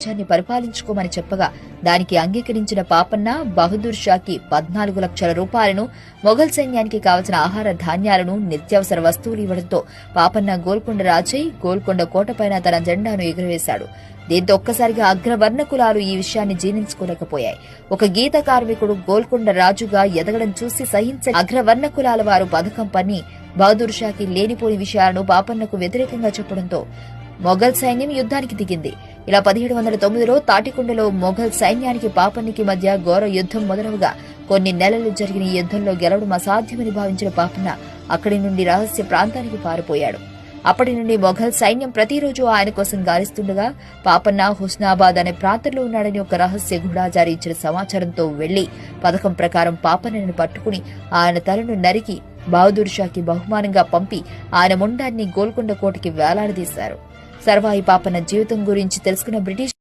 రాజ్యాన్ని పరిపాలించుకోమని చెప్పగా దానికి అంగీకరించిన పాపన్న బహదూర్ షాకి 14 లక్షల రూపాయలను, మొఘల్ సైన్యానికి కావలసిన ఆహార ధాన్యాలను, నిత్యావసర వస్తువులు ఇవ్వడంతో పాపన్న గోల్కొండ రాజై గోల్కొండ కోటపైన తన జెండాను ఎగురవేశాడు. దీంతో ఒక్కసారిగా అగ్రవర్ణ కులాలు ఈ విషయాన్ని జీర్ణించుకోలేకపోయాయి. ఒక గీత కార్మికుడు గోల్కొండ రాజుగా ఎదగడం చూసి సహించే అగ్రవర్ణ కులాల వారు పథకం పన్ని బహదూర్ షాకి లేనిపోని విషయాలను పాపన్నకు వ్యతిరేకంగా చెప్పడంతో మొఘల్ సైన్యం యుద్ధానికి దిగింది. ఇలా 1709లో తాటికొండలో మొఘల్ సైన్యానికి పాపన్నకి మధ్య ఘోర యుద్ధం మొదలవగా కొన్ని నెలలు జరిగిన ఈ యుద్ధంలో గెలవడం అసాధ్యమని భావించిన పాపన్న అక్కడి నుండి రహస్య ప్రాంతానికి పారిపోయాడు. అప్పటి నుండి మొఘల్ సైన్యం ప్రతిరోజు ఆయన కోసం గాలిస్తుండగా పాపన్న హుస్నాబాద్ అనే ప్రాంతంలో ఉన్నాడని ఒక రహస్య గూఢాచారి ఇచ్చిన సమాచారంతో వెళ్లి పథకం ప్రకారం పాపన్నను పట్టుకుని ఆయన తలను నరికి బహదూర్ షాకి బహుమానంగా పంపి ఆయన మొండాన్ని గోల్కొండ కోటకి వేలాడదీశారు. సర్వాయి పాపన్న జీవితం గురించి తెలుసుకున్న బ్రిటిష్